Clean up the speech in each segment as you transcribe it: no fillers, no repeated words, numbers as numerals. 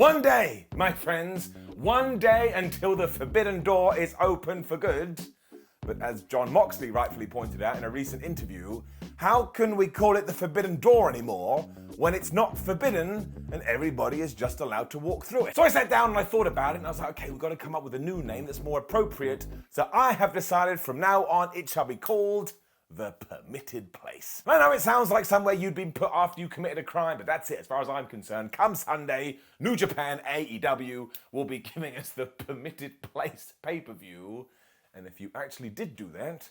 One day, my friends, one day until the forbidden door is open for good. But as John Moxley rightfully pointed out in a recent interview, how can we call it the forbidden door anymore when it's not forbidden and everybody is just allowed to walk through it? So I sat down and I thought about it and I was like, okay, we've got to come up with a new name that's more appropriate. So I have decided from now on it shall be called The Permitted Place. I know it sounds like somewhere you'd been put after you committed a crime, but that's it as far as I'm concerned. Come Sunday, New Japan AEW will be giving us the Permitted Place pay-per-view. And if you actually did do that,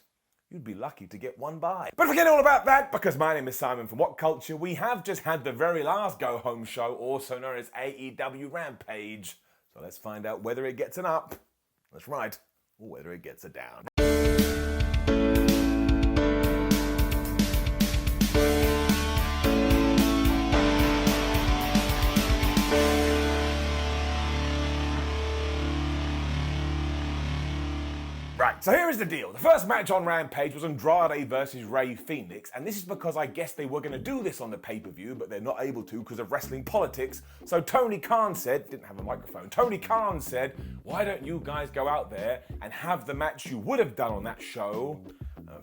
you'd be lucky to get one by. But forget all about that, because my name is Simon from WhatCulture. We have just had the very last go-home show, also known as AEW Rampage. So let's find out whether it gets an up, that's right, or whether it gets a down. Right, so here is the deal. The first match on Rampage was Andrade versus Rey Fenix, and this is because I guess they were going to do this on the pay-per-view, but they're not able to because of wrestling politics. So Tony Khan said, didn't have a microphone, Tony Khan said, why don't you guys go out there and have the match you would have done on that show?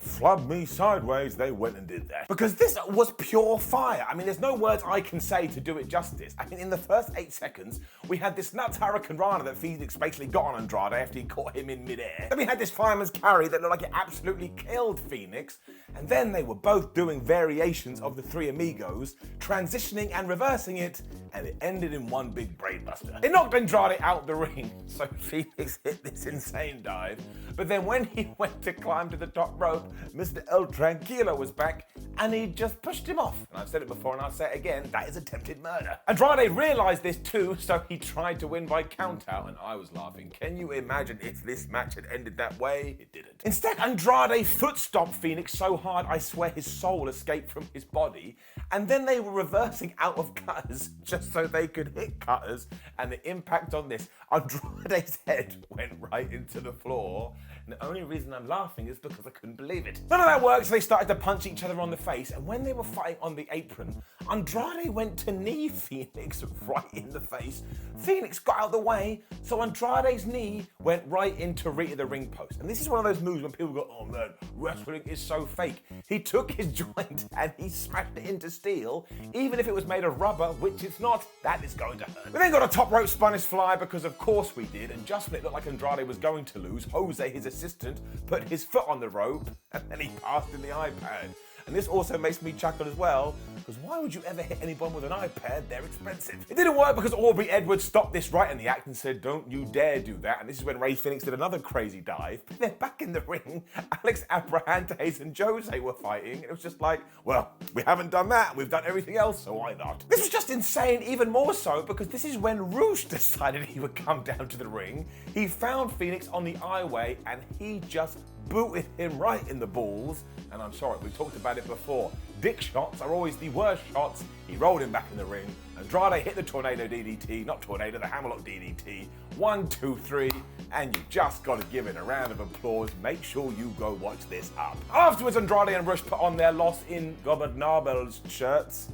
Flub me sideways, they went and did that. Because this was pure fire. I mean, there's no words I can say to do it justice. I mean, in the first 8 seconds, we had this nuts Hurricane Rana that Phoenix basically got on Andrade after he caught him in midair. Then we had this fireman's carry that looked like it absolutely killed Phoenix. And then they were both doing variations of the Three Amigos, transitioning and reversing it, and it ended in one big brainbuster. It knocked Andrade out the ring, so Phoenix hit this insane dive. But then when he went to climb to the top rope, Mr. El Tranquilo was back, and he just pushed him off. And I've said it before and I'll say it again, that is attempted murder. Andrade realized this too, so he tried to win by countout, and I was laughing. Can you imagine if this match had ended that way? It didn't. Instead, Andrade foot stomped Phoenix so hard, I swear his soul escaped from his body, and then they were reversing out of cutters just so they could hit cutters, and the impact on this, Andrade's head went right into the floor. And the only reason I'm laughing is because I couldn't believe it. None of that worked, so they started to punch each other on the face, and when they were fighting on the apron, Andrade went to knee Phoenix right in the face. Phoenix got out of the way, so Andrade's knee went right into Rita the ring post. And this is one of those moves when people go, oh man, wrestling is so fake. He took his joint and he smashed it into steel, even if it was made of rubber, which it's not, that is going to hurt. We then got a top rope Spanish fly, because of course we did, and just when it looked like Andrade was going to lose, Jose, his assistant, put his foot on the rope, and then he passed in the iPad. And this also makes me chuckle as well, because why would you ever hit anyone with an iPad? They're expensive. It didn't work because Aubrey Edwards stopped this right in the act and said, don't you dare do that. And this is when Rey Fenix did another crazy dive. But then back in the ring, Alex Abrahantes and Jose were fighting. It was just like, well, we haven't done that. We've done everything else, so why not? This was just insane, even more so, because this is when Roosh decided he would come down to the ring. He found Phoenix on the I-way and he just booted him right in the balls. And I'm sorry, we talked about it before. Dick shots are always the worst shots. He rolled him back in the ring. Andrade hit the tornado DDT, not tornado, the hammerlock DDT. 1, 2, 3, and you just got to give it a round of applause. Make sure you go watch this up. Afterwards, Andrade and Rush put on their Los Ingobernables shirts.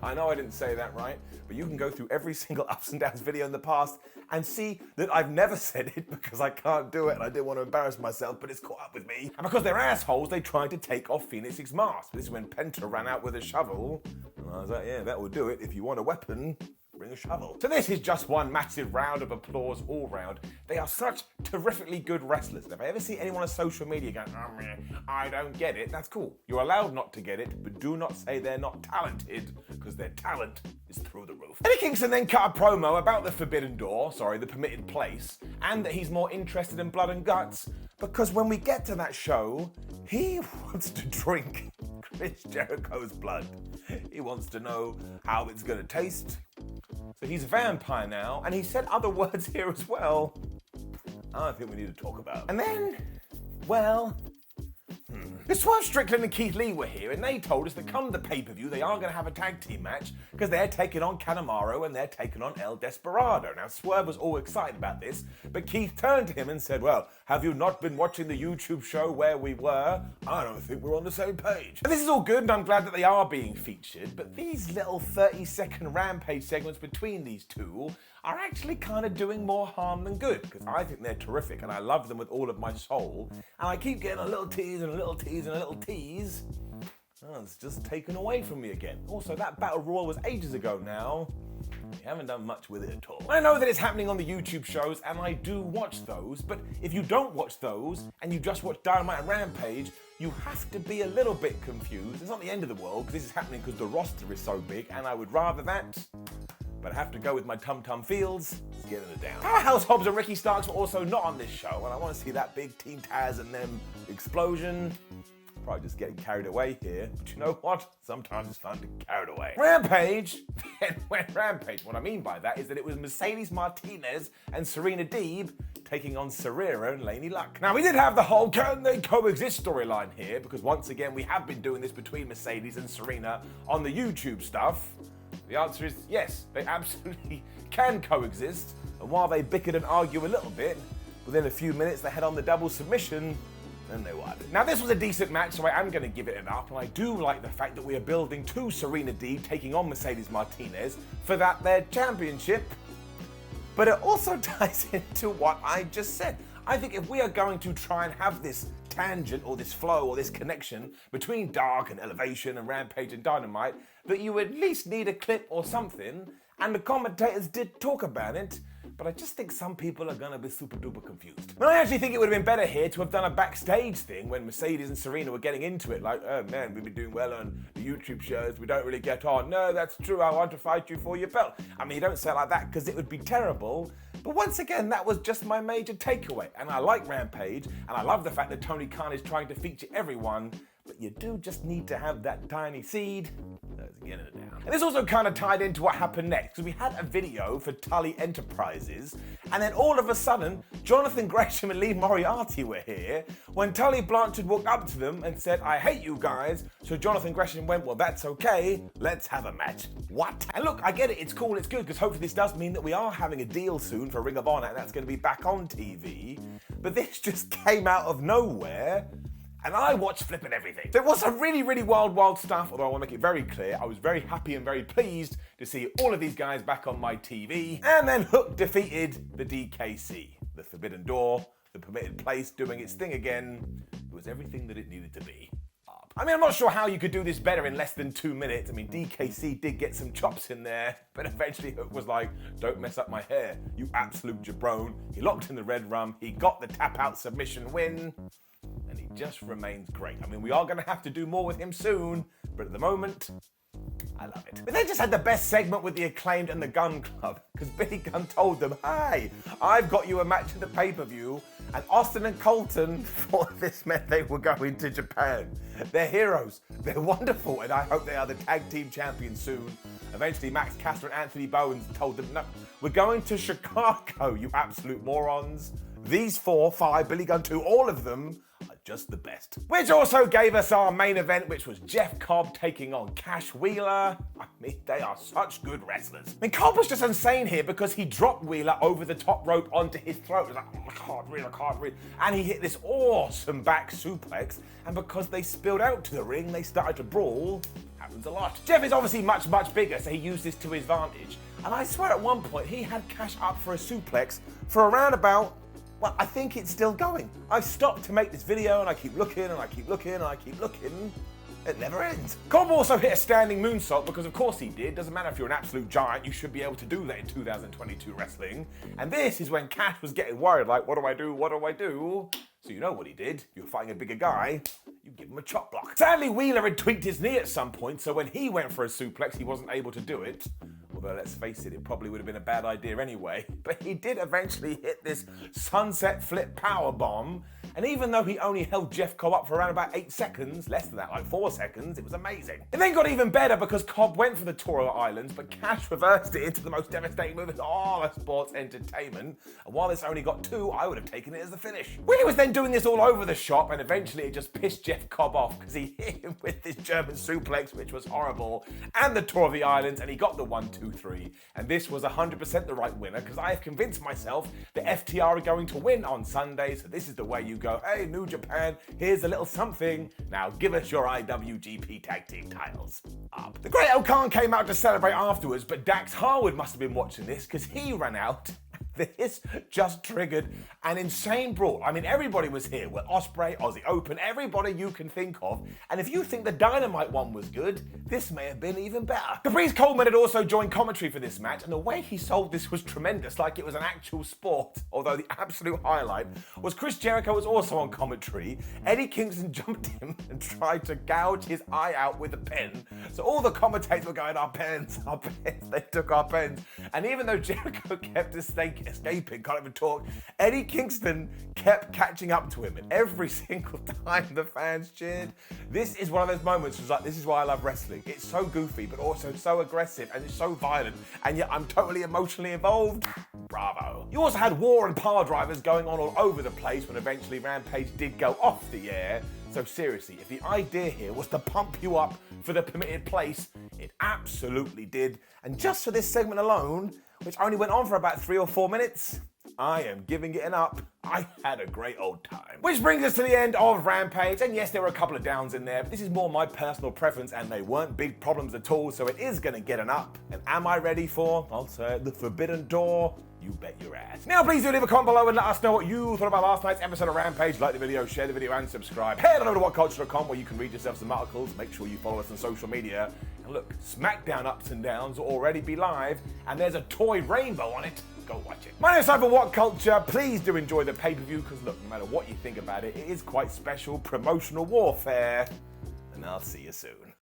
I know I didn't say that right, but you can go through every single ups and downs video in the past and see that I've never said it because I can't do it and I didn't want to embarrass myself, but it's caught up with me. And because they're assholes, they tried to take off Phoenix's mask. This is when Penta ran out with a shovel. And I was like, yeah, that will do it. If you want a weapon, bring a shovel. So this is just one massive round of applause all round. They are such terrifically good wrestlers. And if I ever see anyone on social media going, oh man, I don't get it, that's cool. You're allowed not to get it, but do not say they're not talented, because their talent is through the roof. Eddie Kingston then cut a promo about the forbidden door, the permitted place, and that he's more interested in blood and guts, because when we get to that show, he wants to drink Chris Jericho's blood. He wants to know how it's gonna taste. So he's a vampire now, and he said other words here as well. I think we need to talk about. And then, well, Swerve Strickland and Keith Lee were here, and they told us that come the pay-per-view, they are going to have a tag team match because they're taking on Kanemaru and they're taking on El Desperado. Now, Swerve was all excited about this, but Keith turned to him and said, well, have you not been watching the YouTube show where we were? I don't think we're on the same page. And this is all good, and I'm glad that they are being featured, but these little 30-second Rampage segments between these two are actually kind of doing more harm than good, because I think they're terrific and I love them with all of my soul, and I keep getting a little tease and a little tease and a little tease. Oh, it's just taken away from me again. Also, that Battle Royal was ages ago now. We haven't done much with it at all. I know that it's happening on the YouTube shows, and I do watch those, but if you don't watch those, and you just watch Dynamite and Rampage, you have to be a little bit confused. It's not the end of the world, because this is happening because the roster is so big, and I would rather that. But I have to go with my Tum Tum Fields. Let's get it down. Powerhouse Hobbs and Ricky Starks were also not on this show, and I want to see that big Team Taz and them explosion. Probably just getting carried away here, but you know what? Sometimes it's fun to get carried away. Rampage then went Rampage. What I mean by that is that it was Mercedes Martinez and Serena Deeb taking on Serena and Laynie Luck. Now, we did have the whole can they coexist storyline here, because once again, we have been doing this between Mercedes and Serena on the YouTube stuff. The answer is yes, they absolutely can coexist. And while they bickered and argue a little bit, within a few minutes they head on the double submission and they won. Now, this was a decent match, so I am going to give it an up, and I do like the fact that we are building to Serena Deeb taking on Mercedes Martinez for their championship. But it also ties into what I just said. I think if we are going to try and have this tangent or this flow or this connection between Dark and Elevation and Rampage and Dynamite, that you at least need a clip or something, and the commentators did talk about it, but I just think some people are gonna be super duper confused. And I actually think it would have been better here to have done a backstage thing when Mercedes and Serena were getting into it, like, oh man, we've been doing well on the YouTube shows, we don't really get on. No, that's true, I want to fight you for your belt. I mean, you don't say it like that because it would be terrible, but once again, that was just my major takeaway. And I like Rampage, and I love the fact that Tony Khan is trying to feature everyone, but you do just need to have that tiny seed. Let's get it down. And this also kind of tied into what happened next, because we had a video for Tully Enterprises, and then all of a sudden, Jonathan Gresham and Lee Moriarty were here, when Tully Blanchard walked up to them and said, I hate you guys, so Jonathan Gresham went, well, that's okay, let's have a match. What? And look, I get it, it's cool, it's good, because hopefully this does mean that we are having a deal soon for Ring of Honor, and that's going to be back on TV, but this just came out of nowhere, and I watched flipping everything. So it was some really, really wild stuff, although I want to make it very clear, I was very happy and very pleased to see all of these guys back on my TV. And then Hook defeated the DKC. The Forbidden Door, the Permitted Place, doing its thing again. It was everything that it needed to be. I mean, I'm not sure how you could do this better in less than 2 minutes. I mean, DKC did get some chops in there, but eventually Hook was like, don't mess up my hair, you absolute jabron. He locked in the red rum, he got the tap-out submission win, and he just remains great. I mean, we are going to have to do more with him soon, but at the moment, I love it. But they just had the best segment with the Acclaimed and the Gun Club, because Billy Gunn told them, hey, I've got you a match at the pay-per-view, and Austin and Colton thought this meant they were going to Japan. They're heroes, they're wonderful, and I hope they are the tag team champions soon. Eventually, Max Caster and Anthony Bowens told them, no, we're going to Chicago, you absolute morons. These 4, 5, Billy Gunn 2, all of them are just the best. Which also gave us our main event, which was Jeff Cobb taking on Cash Wheeler. I mean, they are such good wrestlers. I mean, Cobb was just insane here because he dropped Wheeler over the top rope onto his throat. It was like, oh, I can't breathe. And he hit this awesome back suplex. And because they spilled out to the ring, they started to brawl. Happens a lot. Jeff is obviously much bigger, so he used this to his advantage. And I swear at one point, he had Cash up for a suplex for around about, well, I think it's still going. I've stopped to make this video and I keep looking and I keep looking and I keep looking. It never ends. Cobb also hit a standing moonsault because of course he did. Doesn't matter if you're an absolute giant, you should be able to do that in 2022 wrestling. And this is when Cash was getting worried, like, what do I do? What do I do? So you know what he did. You're fighting a bigger guy, you give him a chop block. Sadly, Wheeler had tweaked his knee at some point, so when he went for a suplex, he wasn't able to do it. Although, let's face it, it probably would have been a bad idea anyway. But he did eventually hit this sunset flip power bomb, And even though he only held Jeff Cobb up for around about 8 seconds, less than that, like 4 seconds, it was amazing. It then got even better because Cobb went for the Tour of Islands, but Cash reversed it into the most devastating move in all of sports entertainment. And while this only got 2, I would have taken it as the finish. Willie was then doing this all over the shop, and eventually it just pissed Jeff Cobb off because he hit him with this German suplex, which was horrible, and the Tour of the Islands, and he got the 1, 2, 3. And this was 100% the right winner because I have convinced myself that FTR are going to win on Sunday. So this is the way you go, hey, New Japan, here's a little something. Now give us your IWGP Tag Team titles up. The Great O'Khan came out to celebrate afterwards, but Dax Harwood must have been watching this because he ran out. This just triggered an insane brawl. I mean, everybody was here. Well, Ospreay, Aussie Open, everybody you can think of. And if you think the Dynamite one was good, this may have been even better. Caprice Coleman had also joined commentary for this match, and the way he sold this was tremendous, like it was an actual sport. Although the absolute highlight was Chris Jericho was also on commentary. Eddie Kingston jumped him and tried to gouge his eye out with a pen. So all the commentators were going, our pens, they took our pens. And even though Jericho kept escaping, can't even talk, Eddie Kingston kept catching up to him, and every single time the fans cheered. This is one of those moments where it's like, this is why I love wrestling. It's so goofy, but also so aggressive, and it's so violent, and yet I'm totally emotionally involved. Bravo. You also had war and power drivers going on all over the place when eventually Rampage did go off the air. So seriously, if the idea here was to pump you up for the permitted place, it absolutely did. And just for this segment alone, which only went on for about 3 or 4 minutes, I am giving it an up. I had a great old time. Which brings us to the end of Rampage, and yes, there were a couple of downs in there, but this is more my personal preference, and they weren't big problems at all, so it is gonna get an up. And am I ready for, I'll say, the Forbidden Door? You bet your ass. Now please do leave a comment below and let us know what you thought about last night's episode of Rampage. Like the video, share the video, and subscribe. Head on over to WhatCulture.com where you can read yourself some articles. Make sure you follow us on social media. And look, SmackDown Ups and Downs will already be live, and there's a toy rainbow on it. Go watch it. My name's Simon WhatCulture. Please do enjoy the pay-per-view, because look, no matter what you think about it, it is quite special promotional warfare. And I'll see you soon.